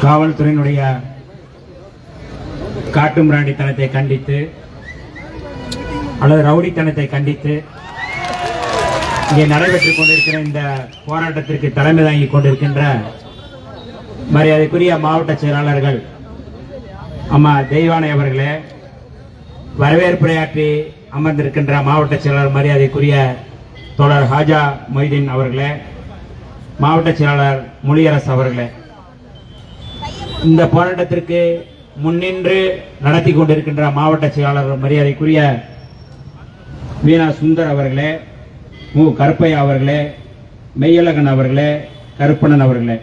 காவல்துறையினுடைய காட்டுமிராண்டித்தனத்தை கண்டித்து அல்லது ரவுடித்தனத்தை கண்டித்து இங்கே நடைபெற்றுக் கொண்டிருக்கிற இந்த போராட்டத்திற்கு தலைமை தாங்கிக் கொண்டிருக்கின்ற மரியாதைக்குரிய மாவட்ட செயலாளர்கள் அம்மா தெய்வானை அவர்களே, வரவேற்புரையாற்றி அமர்ந்திருக்கின்ற மாவட்ட செயலாளர் மரியாதைக்குரிய தோழர் ஹாஜா மொய்தீன் அவர்களே, மாவட்ட செயலாளர் மொழியரசு அவர்களே, இந்த போராட்டத்திற்கு முன்னின்று நடத்தி கொண்டிருக்கின்ற மாவட்ட செயலாளர் மரியாதைக்குரிய வீணா சுந்தர் அவர்களே, மு கருப்பையா அவர்களே, மெய்யழகன் அவர்களே, கருப்பணன் அவர்களே,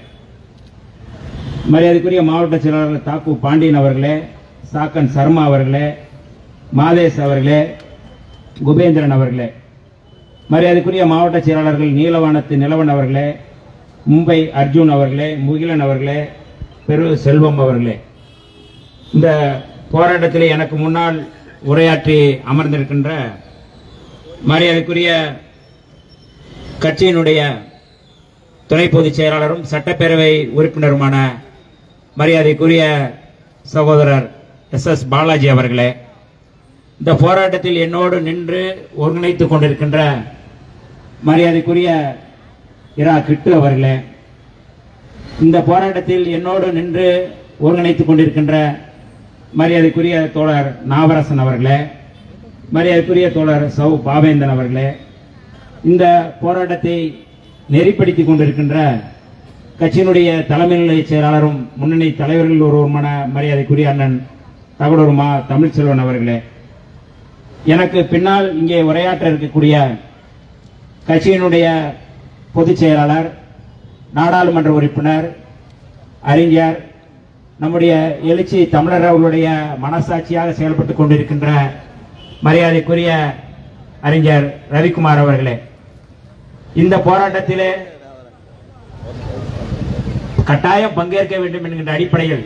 மரியாதைக்குரிய மாவட்ட செயலாளர் தாக்கு பாண்டியன் அவர்களே, சாக்கன் சர்மா அவர்களே, மாதேஷ் அவர்களே, குபேந்திரன் அவர்களே, மரியாதைக்குரிய மாவட்ட செயலாளர்கள் நீலவானத்து நிலவன் அவர்களே, மும்பை அர்ஜுன் அவர்களே, முகிலன் அவர்களே, பெரு செல்வம் அவர்களே, இந்த போராட்டத்தில் எனக்கு முன்னால் உரையாற்றி அமர்ந்திருக்கின்ற மரியாதைக்குரிய கட்சியினுடைய துணை பொதுச் செயலாளரும் சட்டப்பேரவை உறுப்பினருமான மரியாதைக்குரிய சகோதரர் எஸ் பாலாஜி அவர்களே, இந்த போராட்டத்தில் என்னோடு நின்று ஒருங்கிணைத்துக் கொண்டிருக்கின்ற மரியாதைக்குரிய இரா கிட்டு அவர்களே, இந்த போராட்டத்தில் என்னோடு நின்று ஒருங்கிணைத்துக் கொண்டிருக்கின்ற மரியாதைக்குரிய தோழர் நாவரசன் அவர்களே, மரியாதைக்குரிய தோழர் சௌ பாவேந்தன் அவர்களே, இந்த போராட்டத்தை நெறிப்படுத்திக் கொண்டிருக்கின்ற கட்சியினுடைய தலைமை நிலைய செயலாளரும் முன்னணி தலைவர்கள் ஒருவருமான மரியாதைக்குரிய அண்ணன் தகடூர் மா தமிழ்ச்செல்வன் அவர்களே, எனக்கு பின்னால் இங்கே உரையாற்ற இருக்கக்கூடிய கட்சியினுடைய பொதுச் செயலாளர், நாடாளுமன்ற உறுப்பினர், அறிஞர், நம்முடைய எழுச்சி தமிழர் அவர்களுடைய மனசாட்சியாக செயல்பட்டுக் கொண்டிருக்கின்ற மரியாதைக்குரிய அறிஞர் ரவிக்குமார் அவர்களே, இந்த போராட்டத்திலே கட்டாயம் பங்கேற்க வேண்டும் என்கின்ற அடிப்படையில்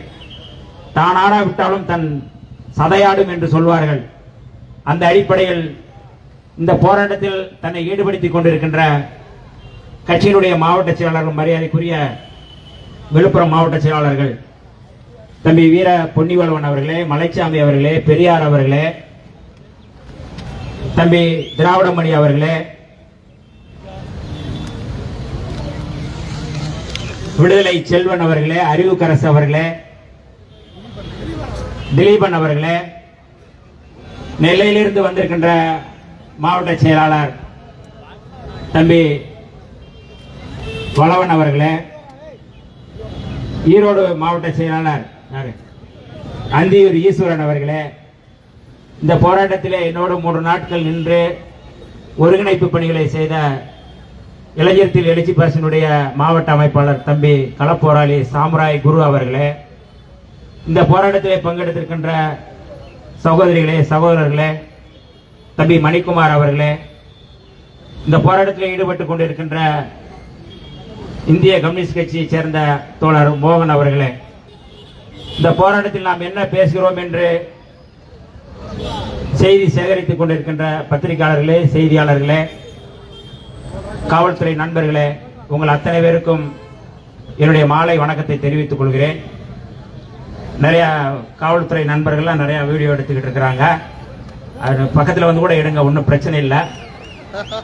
தான் ஆடாவிட்டாலும் தன் சதையாடும் என்று சொல்வார்கள். அந்த அடிப்படையில் இந்த போராட்டத்தில் தன்னை ஈடுபடுத்திக் கொண்டிருக்கின்ற கட்சியினுடைய மாவட்ட செயலாளர்கள் மரியாதைக்குரிய விழுப்புரம் மாவட்ட செயலாளர்கள் தம்பி வீர பொன்னிவளவன் அவர்களே, மலைச்சாமி அவர்களே, பெரியார் அவர்களே, தம்பி திராவிடமணி அவர்களே, விடுதலை செல்வன் அவர்களே, அறிவுக்கரசு அவர்களே, திலீபன் அவர்களே, நெல்லையிலிருந்து வந்திருக்கின்ற மாவட்ட செயலாளர் தம்பி வளவன் அவர்களே, ஈரோடு மாவட்ட செயலாளர் அந்தியூர் ஈஸ்வரன் அவர்களே, இந்த போராட்டத்திலே என்னோடு 3 நாட்கள் நின்று ஒருங்கிணைப்பு பணிகளை செய்த இளைஞர்த்தில் எழுச்சி பரிசினுடைய மாவட்ட அமைப்பாளர் தம்பி களப்போராளி சாமுராய் குரு அவர்களே, இந்த போராட்டத்திலே பங்கெடுத்திருக்கின்ற சகோதரிகளே, சகோதரர்களே, தம்பி மணிக்குமார் அவர்களே, இந்த போராட்டத்தில் ஈடுபட்டுக் கொண்டிருக்கின்ற இந்திய கம்யூனிஸ்ட் கட்சியைச் சேர்ந்த தோழர் மோகன் அவர்களே, இந்த போராட்டத்தில் நாம் என்ன பேசுகிறோம் என்று செய்தி சேகரித்துக் கொண்டிருக்கின்ற பத்திரிகையாளர்களே, செய்தியாளர்களே, காவல்துறை நண்பர்களே, உங்கள் அத்தனை பேருக்கும் என்னுடைய மாலை வணக்கத்தை தெரிவித்துக் கொள்கிறேன். நிறைய காவல்துறை நண்பர்கள்லாம் நிறைய வீடியோ எடுத்துக்கிட்டு இருக்கிறாங்க. அது பக்கத்தில் வந்து கூட எடுங்க, ஒன்றும் பிரச்சனை இல்லை.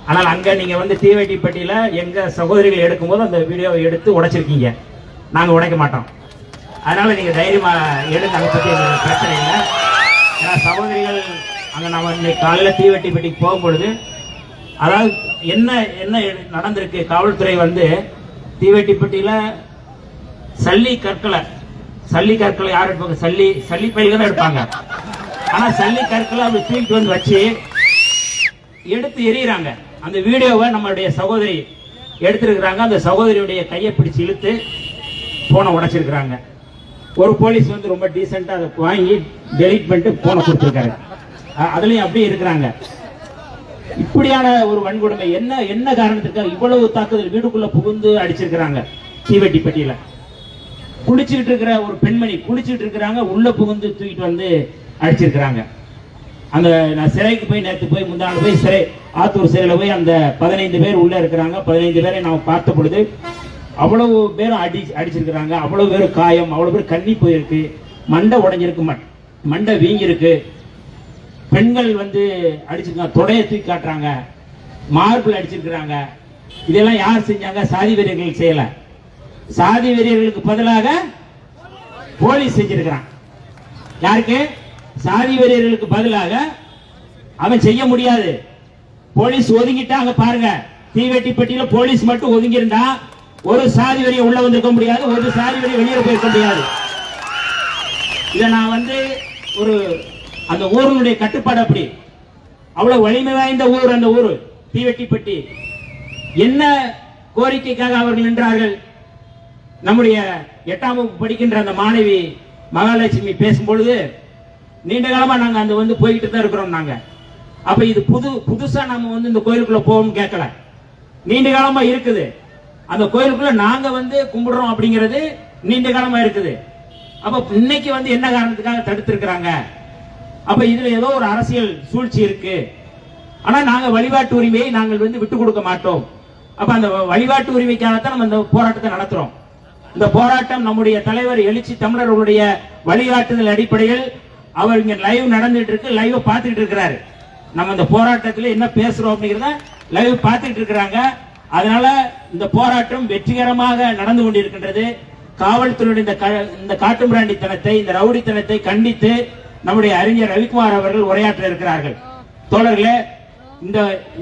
ஆனால் அங்க நீங்க வந்து தீவெட்டிப்பட்டியில எங்க சகோதரிகள் எடுக்கும்போது அந்த வீடியோவை எடுத்து உடைச்சிருக்கீங்க, நாங்க உடைக்க மாட்டோம். அதனால நீங்க தைரியமா எடுங்க, அதை பத்தி பிரச்சனை இல்லை. ஏன்னா சகோதரிகள் அங்க நம்ம இன்னைக்கு காலையில தீவெட்டிப்பட்டிக்கு போகும்பொழுது அதாவது என்ன என்ன நடந்திருக்கு, காவல்துறை வந்து தீவெட்டிப்பட்டியில சல்லி கற்களை யார் எடுப்பாங்க, சல்லி பயில்கள் தான் எடுப்பாங்க. ஆனா சல்லி கற்களை அப்படி தூக்கிட்டு வந்து வச்சு எடுத்து எறிகிறாங்க. அந்த வீடியோவை நம்மளுடைய சகோதரி எடுத்திருக்கிறாங்க. அந்த சகோதரியுடைய கையை பிடிச்சு இழுத்து போனை உடைச்சிருக்கிறாங்க. ஒரு போலீஸ் வந்து ரொம்ப டீசெண்டா அதை வாங்கி டெலீட் பண்ணிட்டு போனை கொடுத்திருக்காரு. அதுலயும் அப்படியே இருக்கிறாங்க. இப்படியான ஒரு வன்கொடுமை என்ன காரணத்துக்காக இவ்வளவு தாக்குதல், வீடுக்குள்ள புகுந்து அடிச்சிருக்கிறாங்க. தீவெட்டிப்பட்டியில குளிச்சுக்கிட்டு இருக்கிற ஒரு பெண்மணி குளிச்சுட்டு இருக்கிறாங்க, உள்ள புகுந்து தூக்கிட்டு வந்து அடிச்சிருக்கிறாங்க. அந்த நான் சிறைக்கு போய் நேற்று போய் முந்தாண்டு போய் சிறை ஆத்தூர் சிறையில் போய் அந்த 15 பேர் உள்ள இருக்கிறாங்க. 15 பேரை நாம் பார்த்த பொழுது அவ்வளவு பேரும் அடிச்சிருக்கிறாங்க, அவ்வளவு பேரும் காயம், அவ்வளவு பேர் கண்ணி போயிருக்கு, மண்டை உடைஞ்சிருக்கு, மண்டை வீங்கிருக்கு. பெண்கள் வந்து அடிச்சிருக்காங்க, தொடையை தூக்கி காட்டுறாங்க, மார்பிள் அடிச்சிருக்கிறாங்க. இதெல்லாம் யார் செஞ்சாங்க? சாதி வெறியர்கள் செய்யல. சாதி வெறியர்களுக்கு பதிலாக போலீஸ் செஞ்சிருக்கிறான். யாருக்கு? சாதி வெறியர்களுக்கு பதிலாக அவன் செய்ய முடியாது. போலீஸ் ஒதுங்கிட்டாங்க பாருங்க. தீவெட்டிப்பட்டியில போலீஸ் மட்டும் ஒதுங்கி இருந்தா ஒரு சாதி வெறிய உள்ள வந்திருக்க முடியாது, ஒரு சாதி வெறிய வெளியே போயிருக்க முடியாது. இத நான் வந்து ஒரு அந்த ஊருடைய கட்டுப்பாடு அப்படி. அவ்வளவு வலிமை வாய்ந்த ஊர் அந்த ஊர் தீவெட்டிப்பட்டி. என்ன கோரிக்கைக்காக அவர்கள் நின்றார்கள்? நம்முடைய 8ஆம் வகுப்பு படிக்கின்ற அந்த மாணவி மகாலட்சுமி பேசும்பொழுது, நீண்ட காலமா நாங்க அந்த வந்து போய்கிட்டு தான் இருக்கிறோம் நாங்க. அப்ப இது புதுசா நம்ம வந்து இந்த கோயிலுக்குள்ள போவோம்னு கேட்கல, நீண்ட காலமா இருக்குது. அந்த கோயிலுக்குள்ள நாங்க வந்து கும்பிடுறோம் அப்படிங்கிறது நீண்ட காலமா இருக்குது. அப்ப இன்னைக்கு வந்து என்ன காரணத்துக்காக தடுத்து இருக்கிறாங்க? அப்ப இதுல ஏதோ ஒரு அரசியல் சூழ்ச்சி இருக்கு. ஆனா நாங்க வழிபாட்டு உரிமையை நாங்கள் வந்து விட்டு கொடுக்க மாட்டோம். அப்ப அந்த வழிபாட்டு உரிமைக்காகத்தான் நம்ம இந்த போராட்டத்தை நடத்துறோம். இந்த போராட்டம் நம்முடைய தலைவர் எழுச்சி தமிழர்களுடைய வழிகாட்டுதல் அடிப்படையில் அவர் இங்க லைவ் நடந்துட்டு இருக்கு, லைவ் பார்த்துட்டு இருக்கிறாரு. நம்ம இந்த போராட்டத்தில் என்ன பேசுறோம் அப்படிங்கிறத லைவ் பார்த்துட்டு இருக்கிறாங்க. அதனால இந்த போராட்டம் வெற்றிகரமாக நடந்து கொண்டிருக்கின்றது. காவல்துறையுடைய இந்த காட்டுமிராண்டித்தனத்தை, இந்த ரவுடித்தனத்தை கண்டித்து நம்முடைய அறிஞர் ரவிக்குமார் அவர்கள் உரையாற்ற இருக்கிறார்கள். தோழர்களே,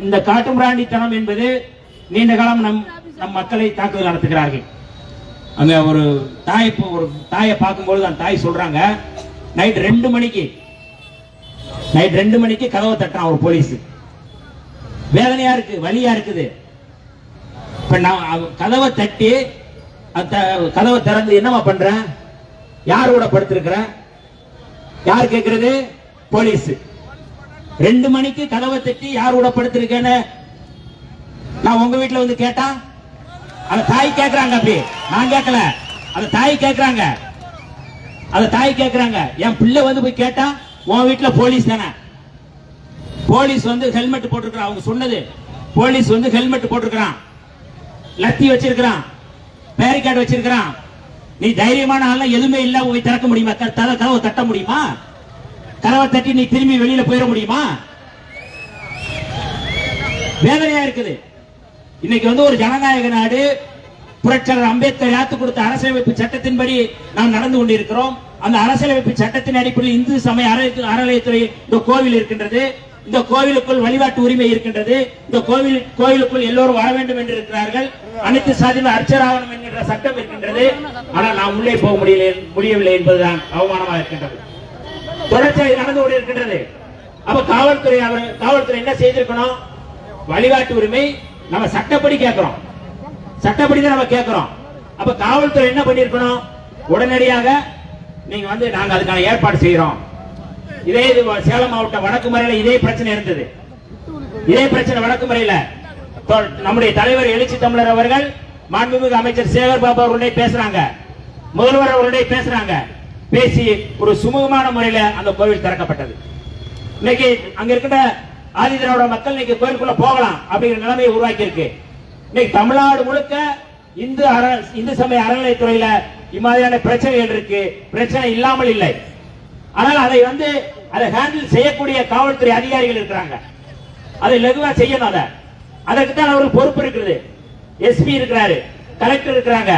இந்த காட்டுமிராண்டித்தனம் என்பது நீண்ட காலம் நம் மக்களை தாக்குதல் நடத்துகிறார்கள். அங்க ஒரு தாயை பார்க்கும்போது அந்த தாய் சொல்றாங்க, நைட் 2 மணிக்கு கதவை தட்டான் ஒரு போலீஸ். வேதனையா இருக்கு, வலியா இருக்குது. இப்ப நான் கதவை தட்டி கதவை திறந்து என்னமா பண்றேன்? யார் கூட படுத்திருக்கிற? யார் கேட்கிறது? போலீஸ். 2 மணிக்கு கதவை தட்டி யார் கூட படுத்திருக்கேன்னு நான் உங்க வீட்டுல வந்து கேட்டா அந்த தாய் கேட்கிறாங்க. அப்படி நான் கேட்கல, அந்த தாய் கேட்கிறாங்க. அந்த தாய் கேட்கிறாங்க, என் பிள்ளை வந்து போய் கேட்டா உன் வீட்டுல போலீஸ் தானே? போலீஸ் வந்து ஹெல்மெட் போட்டிருக்கிறான். அவங்க சொன்னது, போலீஸ் வந்து ஹெல்மெட் போட்டிருக்கிறான், லத்தி வச்சிருக்கிறான், பேரிகார்டு வச்சிருக்கிறான். நீ தைரியமான ஆள் எதுவுமே இல்ல, போய் திறக்க முடியுமா? கதவை தட்ட முடியுமா? கதவை தட்டி நீ திரும்பி வெளியில போயிட முடியுமா? வேதனையா இருக்குது. இன்னைக்கு வந்து ஒரு ஜனநாயக நாடு, புரட்சியாளர் அம்பேத்கர் யாத்து கொடுத்த அரசியலமைப்பு சட்டத்தின்படி நாம் நடந்து கொண்டிருக்கிறோம். அந்த அரசியலமைப்பு சட்டத்தின் அடிப்படையில் இந்து சமய அறநிலையத்துறை இந்த கோவில் இருக்கின்றது. இந்த கோவிலுக்குள் வழிபாட்டு உரிமை இருக்கின்றது. இந்த கோவிலுக்குள் எல்லோரும் வர வேண்டும் என்று இருக்கிறார்கள். அனைத்து சாதியிலும் அர்ச்சராகணும் என்கின்ற சட்டம் இருக்கின்றது. ஆனால் நாம் உள்ளே போக முடியவில்லை என்பதுதான் அவமானமாக இருக்கின்றது. தொடர்ச்சியாக நடந்து கொண்டிருக்கின்றது. அப்ப காவல்துறை என்ன செய்திருக்கணும்? வழிபாட்டு உரிமை நம்ம சட்டப்படி கேட்கிறோம், சட்டப்படி தான் நம்ம கேட்கிறோம். அப்ப காவல்துறை என்ன பண்ணிருக்கணும்? உடனடியாக நீங்க வந்து நாங்க அதுக்கான ஏற்பாடு செய்யறோம். இதே சேலம் மாவட்டம் வடக்குமறையில இதே பிரச்சனை இருந்தது. இதே பிரச்சனை வடக்குமறையில நம்முடைய தலைவர் எழுச்சி தமிழர் அவர்கள் மாண்புமிகு அமைச்சர் சேகர் பாபு அவர்களுடைய பேசுறாங்க, முதல்வர் அவர்களுடைய பேசுறாங்க. பேசி ஒரு சுமூகமான முறையில அந்த கோவில் திறக்கப்பட்டது. இன்னைக்கு அங்க இருக்கிற ஆதி திராவிட மக்கள் இன்னைக்கு கோயிலுக்குள்ள போகலாம் அப்படிங்கிற நிலைமையை உருவாக்கி இருக்கு. இன்னைக்கு தமிழ்நாடு முழுக்க இந்து சமய அறநிலையத்துறையில இம்மாதிரியான பிரச்சனைகள் இருக்கு. பிரச்சனை இல்லாமல் இல்லை. ஆனால் அதை ஹேண்டில் செய்யக்கூடிய காவல்துறை அதிகாரிகள் இருக்கிறாங்க. அதை லகுவா செய்யணும். அதற்கு தான் அவருக்கு பொறுப்பு இருக்குது. எஸ்பி இருக்கிறாரு, கலெக்டர் இருக்கிறாங்க.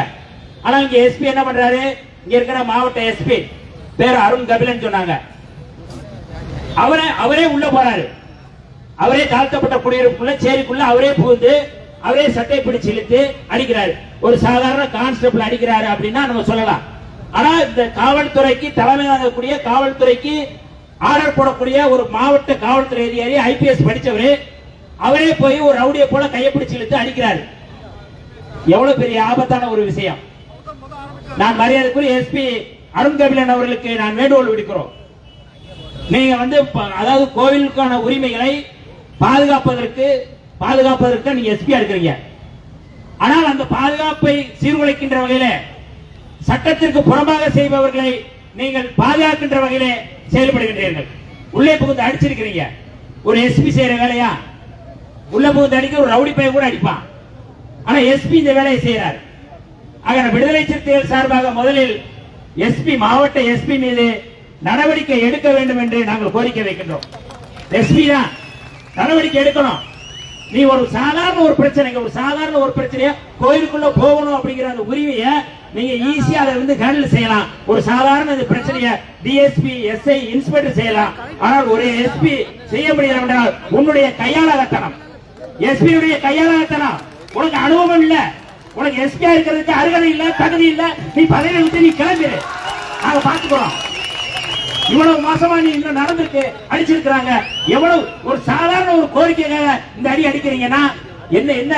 ஆனா இங்க எஸ்பி என்ன பண்றாரு? இங்க இருக்கிற மாவட்ட எஸ்பி பேர் அருண் கபிலன் சொன்னாங்க. அவரே உள்ள போறாரு. அவரே தாழ்த்தப்பட்ட குடியிருப்புக்குள்ள சேரிக்குள்ள அவரே புகுந்து அவரே சட்டை பிடிச்சு இழுத்து அடிக்கிறாரு. ஒரு சாதாரண கான்ஸ்டபிள் அடிக்கிறாரு அப்படின்னா நம்ம சொல்லலாம். ஆனா இந்த காவல்துறைக்கு தலைமை தாங்கக்கூடிய, காவல்துறைக்கு ஆர்டர் போடக்கூடிய ஒரு மாவட்ட காவல்துறை அதிகாரி ஐபிஎஸ் படிச்சவரு அவரே போய் ஒரு ரவுடியை போல கையை பிடிச்சு இழுத்து அடிக்கிறாரு. எவ்வளவு பெரிய ஆபத்தான ஒரு விஷயம். நான் மரியாதைக்குரிய எஸ்பி அருண் கபிலன் அவர்களுக்கு நான் வேண்டுகோள் விடுக்கிறோம். நீங்க வந்து அதாவது கோவிலுக்கான உரிமைகளை பாதுகாப்பதற்கு நீங்க எஸ்பியா இருக்கிறீங்க. ஆனால் அந்த பாதுகாப்பை சீர்குலைக்கின்ற வகையில, சட்டத்திற்கு புறம்பாக செய்பவர்களை நீங்கள் பாதுகாக்கின்ற வகையில செயல்படுகின்றீர்கள். உள்ளே புகுந்து அடிச்சிருக்கிறீங்க. ஒரு எஸ்பி செய்யற வேலையா? உள்ள புகுந்து அடிக்க ஒரு ரவுடி பையன் கூட அடிப்பான். ஆனா எஸ்பி இந்த வேலையை செய்யறாரு. ஆக விடுதலை சிறுத்தைகள் சார்பாக முதலில் எஸ்பி மாவட்ட எஸ்பி மீது நடவடிக்கை எடுக்க வேண்டும் என்று நாங்கள் கோரிக்கை வைக்கின்றோம். எஸ்பி தான் நடவடிக்கை எடுக்கணும். நீ ஒரு சாதாரண ஒரு பிரச்சனையா கோயிலுக்குள்ள போகணும் அப்படிங்கிற அந்த உரிமையை நீங்க ஈஸியா அதை வந்து ஹேண்டில் செய்யலாம். ஒரு சாதாரண பிரச்சனைய டிஎஸ்பி எஸ்ஐ இன்ஸ்பெக்டர் செய்யலாம். ஆனால் ஒரு எஸ்பி செய்ய முடியல என்றால் உன்னுடைய கையாளத்தனம், எஸ்பி உடைய கையாளத்தனம். உனக்கு அனுபவம் இல்ல, உனக்கு எஸ்பியா இருக்கிறதுக்கு அருகதை இல்ல, தகுதி இல்ல. நீ பதவியை விட்டு நீ கிளம்பிடு, நாங்க பாத்துக்கிறோம். இவ்வளவு மோசமா நீ இன்னும் நடந்திருக்கு, அடிச்சிருக்கிறாங்க. எவ்வளவு ஒரு சாதாரண ஒரு கோரிக்கைக்காக இந்த அடி அடிக்கிறீங்கன்னா என்ன என்ன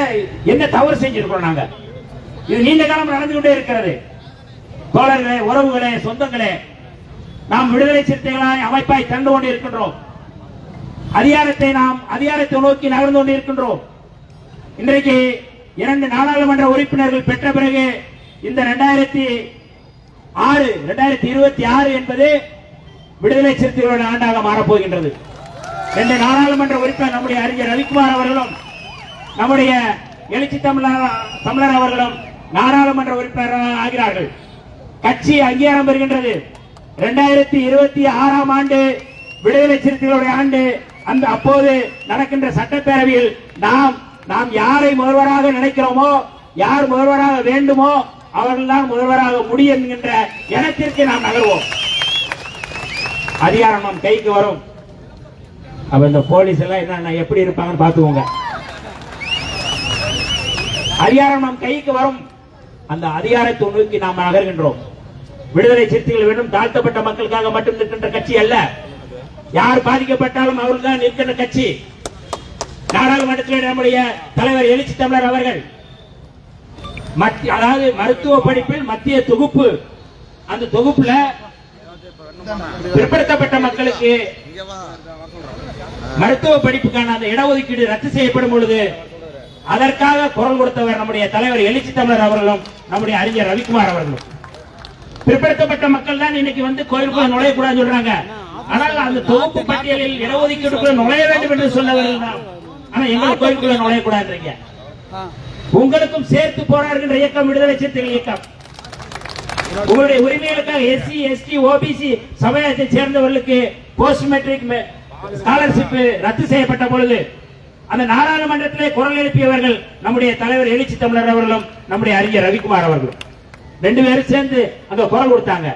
என்ன தவறு செஞ்சிருக்கோம் நாங்க? இது நீண்ட காலம் நடந்து கொண்டே இருக்கிறது. தோழர்களே, உறவுகளே, சொந்தங்களே, நாம் விடுதலை சிறுத்தைகளாய் அமைப்பாய் கண்டு கொண்டு இருக்கின்றோம். அதிகாரத்தை நோக்கி நகர்ந்து கொண்டு இருக்கின்றோம். இன்றைக்கு 2 நாடாளுமன்ற உறுப்பினர்கள் பெற்ற பிறகு இந்த 2026 என்பது விடுதலை சிறுத்தைகளோட ஆண்டாக மாறப்போகின்றது. 2 நாடாளுமன்ற உறுப்பினர் நம்முடைய அறிஞர் ரவிக்குமார் அவர்களும் நம்முடைய எழுச்சி தமிழர் அவர்களும் நாடாளுமன்ற உறுப்பினராக ஆகிறார்கள். கட்சி அங்கீகாரம் பெறுகின்றது. 2026 ஆண்டு விடுதலை சிறுத்தைகளுடைய ஆண்டு. அந்த அப்போது நடக்கின்ற சட்டப்பேரவையில் நாம் யாரை முதல்வராக நினைக்கிறோமோ, யார் முதல்வராக வேண்டுமோ அவர்கள் தான் முதல்வராக முடியும் என்கின்ற எண்ணத்திற்கு நாம் நகர்வோம். அதிகாரம் நம் கைக்கு வரும். அப்ப இந்த போலீஸ் எல்லாம் என்ன எப்படி இருப்பாங்கன்னு பாத்துக்கோங்க. அதிகாரம் நம் கைக்கு வரும். அந்த அதிகாரத்தை நோக்கி நாம் நகர்கின்றோம். விடுதலை சிறுத்தைகள் வேண்டும் தாழ்த்தப்பட்ட மக்களுக்காக மட்டும் நிற்கின்ற கட்சி அல்ல. யார் பாதிக்கப்பட்டாலும் அவர்கள் தான் நிற்கின்ற கட்சி. நாடாளுமன்றத்தில் நம்முடைய தலைவர் எழுச்சி தமிழர் அவர்கள் அதாவது மருத்துவ படிப்பில் மத்திய தொகுப்பு, அந்த தொகுப்புல பிற்படுத்தப்பட்ட மக்களுக்கு மருத்துவ படிப்புக்கான அந்த இடஒதுக்கீடு ரத்து செய்யப்படும் பொழுது அதற்காக குரல் கொடுத்தவர் நம்முடைய தலைவர் எழுச்சி தமிழர் அவர்களும் நம்முடைய அறிஞர் ரவிக்குமார் அவர்களும். பிற்படுத்தப்பட்ட மக்கள் தான் இன்னைக்கு வந்து கோயிலுக்குள்ள நுழையக்கூடாது சொல்றாங்க. ஆனால் அந்த தொகுப்பு பட்டியலில் இடஒதுக்கீடுக்குள்ள நுழைய வேண்டும் என்று சொன்னவர்கள் தான். ஆனா எங்கள் கோயிலுக்குள்ள நுழையக்கூடாதுன்றீங்க. உங்களுக்கும் சேர்த்து போராடுகின்ற இயக்கம் விடுதலை சிறுத்தைகள் இயக்கம். உங்களுடைய உரிமைகளுக்காக எஸ்சி எஸ்டி ஓபிசி சமுதாயத்தை சேர்ந்தவர்களுக்கு போஸ்ட் மெட்ரிக் ஸ்காலர்ஷிப் ரத்து செய்யப்பட்ட பொழுது அந்த நாடாளுமன்றத்திலே குரல் எழுப்பியவர்கள் நம்முடைய தலைவர் எழுச்சி தமிழர் அவர்களும் நம்முடைய அறிஞர் ரவிக்குமார் அவர்களும் 2 பேரும் சேர்ந்து அங்க குரல் கொடுத்தாங்க.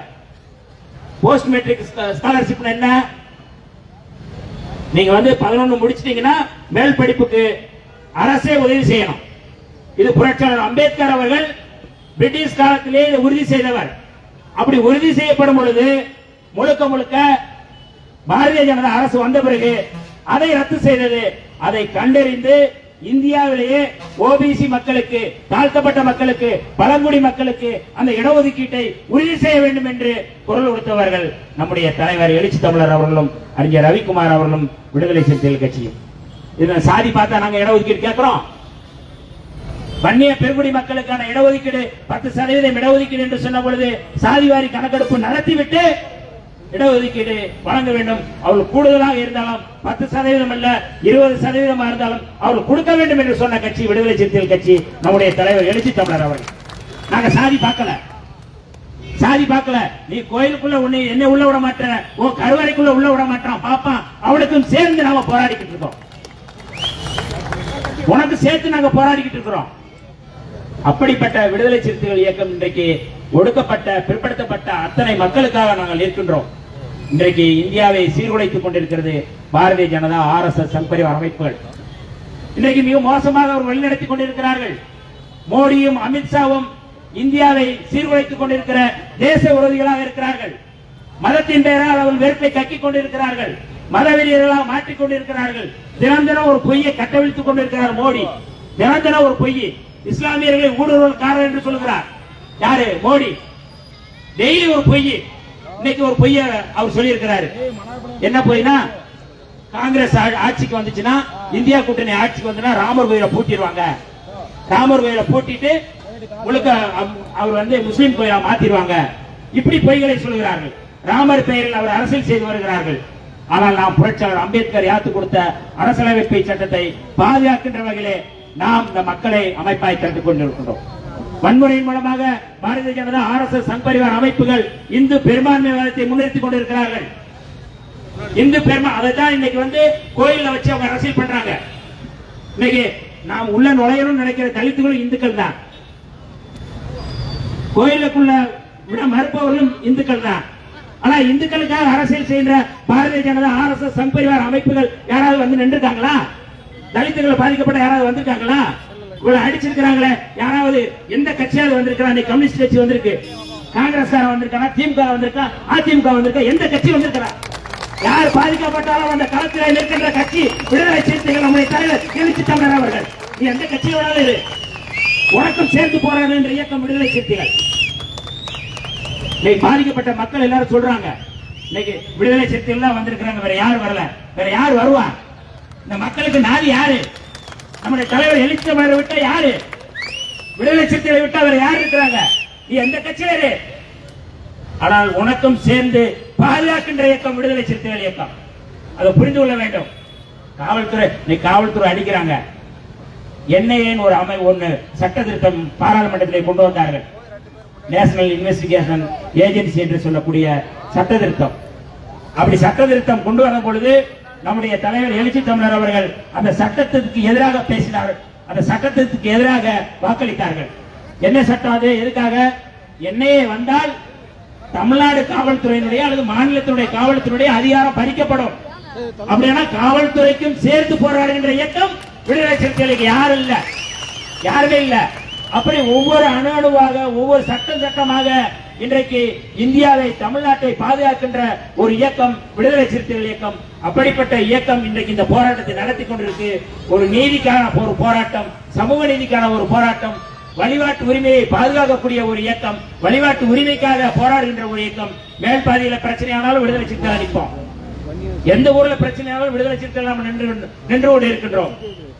போஸ்ட் மெட்ரிக் ஸ்காலர்ஷிப் என்ன? நீங்க வந்து 11 முடிச்சிட்டீங்கன்னா மேல் படிப்புக்கு அரசே உதவி செய்யணும். இது புரட்சியாளர் அம்பேத்கர் அவர்கள் பிரிட்டிஷ் காலத்திலே உறுதி செய்தவர். அப்படி உறுதி செய்யப்படும் பொழுது முழுக்க பாரதிய ஜனதா அரசு வந்த பிறகு அதை ரத்து செய்தது. அதை கண்டறிந்து இந்தியாவிலேயே ஓபிசி மக்களுக்கு, தாழ்த்தப்பட்ட மக்களுக்கு, பழங்குடி மக்களுக்கு அந்த இடஒதுக்கீட்டை உறுதி செய்ய வேண்டும் என்று குரல் கொடுத்தவர்கள் நம்முடைய தலைவர் எழுச்சி தமிழர் அவர்களும் அறிஞர் ரவிக்குமார் அவர்களும் விடுதலை சிறுத்தைகள் கட்சியும். இதுல சாதி பார்த்தா நாங்க இடஒதுக்கீடு கேட்கிறோம். வன்னிய பெருங்குடி மக்களுக்கான இடஒதுக்கீடு 10% இடஒதுக்கீடு என்று சொன்ன பொழுது சாதிவாரி கணக்கெடுப்பு நடத்திவிட்டு இடஒதுக்கீடு வழங்க வேண்டும். அவர்கள் கூடுதலாக இருந்தாலும் 10% அல்ல 20% இருந்தாலும் அவர்கள் கொடுக்க வேண்டும் என்று சொன்ன கட்சி விடுதலை சிறுத்தைகள் கட்சி, நம்முடைய தலைவர் எழுச்சி தமிழர் அவர்கள். நாங்க சாதி பார்க்கல. நீ கோயிலுக்குள்ள உன்னை என்ன உள்ள விட மாட்டேன், உன் கருவறைக்குள்ள உள்ள விட மாட்டான் பாப்பான். அவனுக்கும் சேர்ந்து நாம போராடிக்கிட்டு இருக்கோம். உனக்கு சேர்த்து நாங்க போராடிக்கிட்டு இருக்கிறோம். அப்படிப்பட்ட விடுதலை சிறுத்தைகள் இயக்கம் இன்றைக்கு ஒடுக்கப்பட்ட பிற்படுத்தப்பட்ட அத்தனை மக்களுக்காக நாங்கள் இருக்கின்றோம். இன்றைக்கு இந்தியாவை சீர்குலைத்துக் கொண்டிருக்கிறது பாரதிய ஜனதா, RSS சங்பரிவார் அமைப்புகள். இன்றைக்கு மிக மோசமாக அவர் வழிநடத்திக் கொண்டிருக்கிறார்கள். மோடியும் அமித்ஷாவும் இந்தியாவை சீர்குலைத்துக் கொண்டிருக்கிற தேச விரோதிகளாக இருக்கிறார்கள். மதத்தின் பெயரால் அவர்கள் வெறுப்பை கக்கிக் கொண்டிருக்கிறார்கள். மதவெறியர்களாக மாற்றிக் கொண்டிருக்கிறார்கள். தினம் ஒரு பொய்யை கட்டவிழ்த்துக் கொண்டிருக்கிறார் மோடி. தினம் ஒரு பொய். இஸ்லாமியர்களை ஊடுருவல்காரர் என்று சொல்கிறார் யாரு? மோடி. டெய்லி ஒரு பொய். இன்னைக்கு ஒரு பொய்ய அவர் சொல்லி இருக்கிறாரு. என்ன பொய்னா, காங்கிரஸ் ஆட்சிக்கு வந்துச்சுன்னா, இந்தியா கூட்டணி ஆட்சிக்கு வந்துன்னா ராமர் கோயிலை பூட்டிடுவாங்க. ராமர் கோயிலை பூட்டிட்டு முழுக்க அவர் வந்து முஸ்லீம் கோயிலா மாத்திடுவாங்க. இப்படி பொய்களை சொல்கிறார்கள். ராமர் பெயரில் அவர் அரசியல் செய்து வருகிறார்கள். ஆனால் நாம் புரட்சியாளர் அம்பேத்கர் யாத்து கொடுத்த அரசியலமைப்பு சட்டத்தை பாதுகாக்கின்ற வகையிலே நாம் இந்த மக்களை அமைப்பாய் திரட்டுக் கொண்டிருக்கின்றோம். வன்முறையின் மூலமாக பாரதிய ஜனதா, RSS, சங் பரிவார் அமைப்புகள் இந்து பெரும்பான்மைவாதத்தை முன்னிறுத்திக் கொண்டிருக்கிறார்கள். இந்து பெரும்பான்மை அதைத்தான் இன்னைக்கு வந்து கோயில்ல வச்சு அவங்க அரசியல் பண்றாங்க. இன்னைக்கு நாம் உள்ள நுழையணும்னு நினைக்கிற தலித்துகளும் இந்துக்கள் தான், கோயிலுக்குள்ள விட மறுப்பவர்களும் இந்துக்கள் தான். ஆனா இந்துக்களுக்காக அரசியல் செய்கிற பாரதிய ஜனதா, RSS, சங் பரிவார் அமைப்புகள் யாராவது வந்து நின்றுட்டாங்களா? தலித்துகள் பாதிக்கப்பட்ட யாராவது வந்திருக்காங்களா? இவ்வளவு அடிச்சிருக்கிறாங்களே, யாராவது எந்த கட்சியாவது வந்திருக்கா? கம்யூனிஸ்ட் கட்சி வந்திருக்கு, காங்கிரஸ்காரன் வந்திருக்கா, திமுக வந்திருக்கா, அதிமுக வந்திருக்கா, எந்த கட்சி வந்திருக்கிறா? யார் பாதிக்கப்பட்டாலும் அந்த களத்தில் நிற்கின்ற கட்சி விடுதலை சிறுத்தைகள், நம்முடைய தலைவர் எழுச்சி தமிழர் அவர்கள். நீ எந்த கட்சியோட இரு, உனக்கும் சேர்ந்து போராடு என்ற இயக்கம் விடுதலை சிறுத்தைகள். இன்னைக்கு பாதிக்கப்பட்ட மக்கள் எல்லாரும் சொல்றாங்க, இன்னைக்கு விடுதலை சிறுத்தைகள் வந்திருக்கிறாங்க, வேற யார் வரல, வேற யார் வருவா? இந்த மக்களுக்கு நாதி யாரு? நம்முடைய தலைவர் எழுச்சி தமிழரை விட்டா யாரு? விடுதலை சிறுத்தைகளை விட்டா வேற யார் இருக்கிறாங்க? நீ எந்த கட்சியில? ஆனால் உனக்கும் சேர்ந்து பாதுகாக்கின்ற இயக்கம் விடுதலை சிறுத்தைகள் இயக்கம். அதை புரிந்து கொள்ள வேண்டும். காவல்துறை அடிக்கிறாங்க. என்ஐஏன்னு ஒரு ஒன்னு சட்ட திருத்தம் பாராளுமன்றத்தில் கொண்டு வந்தார்கள். நேஷனல் இன்வெஸ்டிகேஷன் ஏஜென்சி என்று சொல்லக்கூடிய சட்ட திருத்தம். அப்படி சட்ட திருத்தம் கொண்டு வரும் பொழுது நம்முடைய தலைவர் எழுச்சி தமிழர் அவர்கள் அந்த சட்டத்திற்கு எதிராக பேசினார்கள், அந்த சட்டத்திற்கு எதிராக வாக்களித்தார்கள். என்ன சட்டம் அது? எதுக்காக? என்ஐஏ வந்தால் தமிழ்நாடு காவல்துறையினுடைய அல்லது மாநிலத்தினுடைய காவல்துறையுடைய அதிகாரம் பறிக்கப்படும். அப்படின்னா காவல்துறைக்கும் சேர்த்து போராடுகின்ற இயக்கம் விடுதலை சிறுத்தைகளுக்கு யாரும் இல்ல, யாருமே இல்ல. அப்படி ஒவ்வொரு அணுவாக, ஒவ்வொரு சட்டமாக இன்றைக்கு இந்தியாவை, தமிழ்நாட்டை பாதுகாக்கின்ற ஒரு இயக்கம் விடுதலை சிறுத்தைகள் இயக்கம். அப்படிப்பட்ட இயக்கம் இன்றைக்கு இந்த போராட்டத்தை நடத்தி கொண்டிருக்கு. ஒரு நீதிக்கான ஒரு போராட்டம், சமூக நீதிக்கான ஒரு போராட்டம், வழிபாட்டு உரிமையை பாதுகாக்கக்கூடிய ஒரு இயக்கம், வழிபாட்டு உரிமைக்காக போராடுகின்ற ஒரு இயக்கம். மேல் பாதியில பிரச்சனையானாலும் விடுதலை சிறுத்தைகள் நிற்போம், எந்த ஊர்ல பிரச்சனையானாலும் விடுதலை சிறுத்தைகள் நாம் நின்று கொண்டு இருக்கின்றோம்.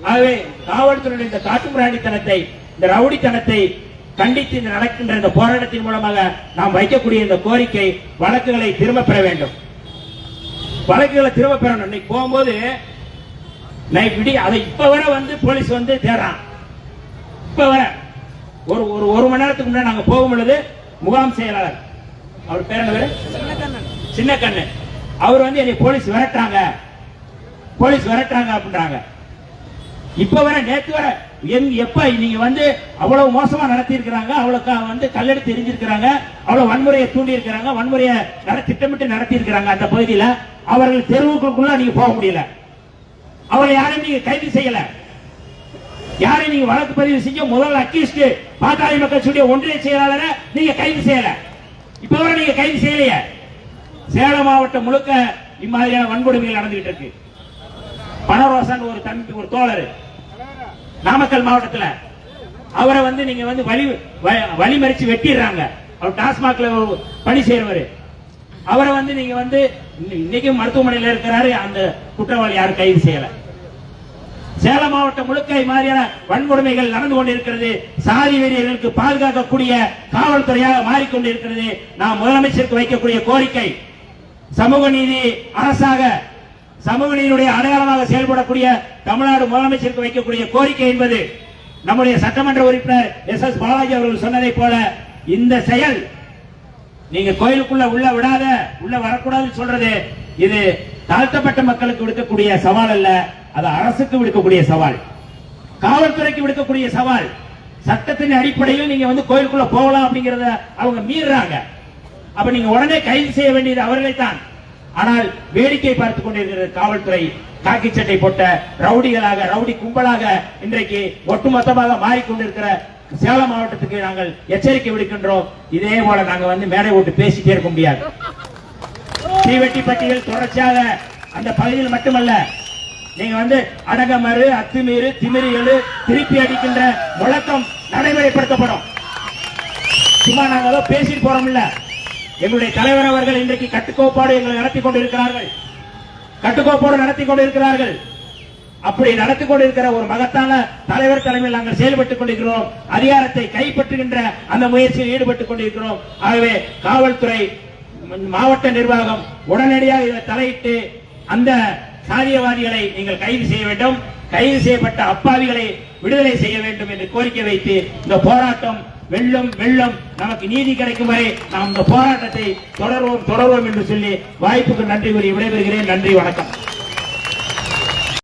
ஆகவே காவல்துறையின் இந்த காட்டுமிராண்டித்தனத்தை, இந்த ரவுடித்தனத்தை கண்டித்து நடக்கின்ற இந்த போராட்டத்தின் மூலமாக நாம் வைக்கக்கூடிய இந்த கோரிக்கை, வழக்குகளை திரும்ப பெற வேண்டும். வழக்குகளை திரும்ப பெறணும். இன்னைக்கு போகும்போது அதை இப்ப வர வந்து போலீஸ் வந்து தேடுறான். இப்ப வர ஒரு மணி நேரத்துக்கு முன்னாடி நாங்க போகும் பொழுது முகாம் செயலாளர், அவர் பேர் என்ன? சின்ன கண்ணு. அவர் வந்து என்னை போலீஸ் விரட்டாங்க அப்படின்றாங்க. இப்ப வர, நேற்று வர, எப்ப நீங்க வந்து அவ்வளவு மோசமா நடத்தி இருக்கிறாங்க, அவ்வளவு வந்து கல்லெடுத்து எரிஞ்சிருக்கிறாங்க, அவ்வளவு வன்முறையை தூண்டி இருக்கிறாங்க, வன்முறையை திட்டமிட்டு நடத்தி இருக்கிறாங்க. அந்த பகுதியில் அவர்கள் தெருவுக்குள்ள நீங்க போக முடியல, அவரை யாரையும் நீங்க கைது செய்யல, யாரையும் நீங்க வழக்கு பதிவு செஞ்ச முதல் அக்யூஸ்ட் பாட்டாளி மக்கள் கட்சியுடைய ஒன்றிய செயலாளரை நீங்க கைது செய்யல. இப்ப வரை நீங்க கைது செய்யலையே. சேலம் மாவட்டம் முழுக்க இம்மாதிரியான வன்கொடுமைகள் நடந்துகிட்டு இருக்கு. பனரோசன் ஒரு தம்பி, ஒரு தோழர் நாமக்கல் மாவட்டத்தில், அவரை வந்து நீங்க வந்து வழிமறிச்சு வெட்டிடுறாங்க. அவர் டாஸ்மாக்ல பணி செய்யறவர். அவரை வந்து நீங்க வந்து இன்னைக்கு மருத்துவமனையில் இருக்கிறாரு. அந்த குற்றவாளி யாரும் கைது செய்யல. சேலம் மாவட்டம் முழுக்க மாதிரியான வன்கொடுமைகள் நடந்து கொண்டிருக்கிறது. சாதி வெறியர்களுக்கு பாதுகாக்கக்கூடிய காவல்துறையாக மாறிக்கொண்டிருக்கிறது. நாம் முதலமைச்சருக்கு வைக்கக்கூடிய கோரிக்கை, சமூக நீதி அரசாக, சமூக நீதியுடைய அடையாளமாக செயல்படக்கூடிய தமிழ்நாடு முதலமைச்சருக்கு வைக்கக்கூடிய கோரிக்கை என்பது, நம்முடைய சட்டமன்ற உறுப்பினர் SS பாலாஜி அவர்கள் சொன்னதை போல, இந்த செயல் நீங்க கோயிலுக்குள்ள உள்ள விடாத, உள்ள வரக்கூடாதுன்னு சொல்றது, இது தாழ்த்தப்பட்ட மக்களுக்கு விடுக்கக்கூடிய சவால் அல்ல, அது அரசுக்கு விடுக்கக்கூடிய சவால், காவல்துறைக்கு விடுக்கக்கூடிய சவால். சட்டத்தின் அடிப்படையில் நீங்க வந்து கோயிலுக்குள்ள போகலாம் அப்படிங்கறத அவங்க மீறாங்க. அப்ப நீங்க உடனே கைது செய்ய வேண்டியது அவர்களை தான். ஆனால் வேடிக்கை பார்த்துக் கொண்டிருக்கிறது காவல்துறை. காக்கி சட்டை போட்ட ரவுடிகளாக, ரவுடி கும்பலாக இன்றைக்கு ஒட்டுமொத்தமாக மாறிக்கொண்டிருக்கிற சேலம் மாவட்டத்துக்கு நாங்கள் எச்சரிக்கை விடுக்கின்றோம். இதே போல நாங்க வந்து மேடை விட்டு பேசிட்டே இருக்க முடியாது. தீவெட்டிப்பட்டிகள் தொடர்ச்சியாக அந்த பகுதியில் மட்டுமல்ல, நீங்க வந்து அடங்கமறு, அத்துமீறு, திமிரிகள் திருப்பி அடிக்கின்ற முழக்கம் நடைமுறைப்படுத்தப்படும். சும்மா நாங்க ஏதோ பேசிட்டு போறோம் இல்ல. எங்களுடைய தலைவர் அவர்கள் இன்றைக்கு கட்டுக்கோப்பாடு எங்களை நடத்தி கொண்டிருக்கிறார்கள், கட்டுக்கோப்போடு நடத்தி கொண்டிருக்கிறார்கள். அப்படி நடத்தி கொண்டிருக்கிற ஒரு மகத்தான தலைவர் தலைமையில் நாங்கள் செயல்பட்டுக் கொண்டிருக்கிறோம். அதிகாரத்தை கைப்பற்றுகின்ற அந்த முயற்சியில் ஈடுபட்டுக் கொண்டிருக்கிறோம். ஆகவே காவல்துறை, மாவட்ட நிர்வாகம் உடனடியாக இதில் தலையிட்டு அந்த சாதியவாதிகளை நீங்கள் கைது செய்ய வேண்டும், கைது செய்யப்பட்ட அப்பாவிகளை விடுதலை செய்ய வேண்டும் என்று கோரிக்கை வைத்து இந்த போராட்டம் வெல்லும் வெல்லும். நமக்கு நீதி கிடைக்கும் வரை நாம் இந்த போராட்டத்தை தொடர்வோம் என்று சொல்லி வாய்ப்புக்கு நன்றி கூறி விடைபெறுகிறேன். நன்றி, வணக்கம்.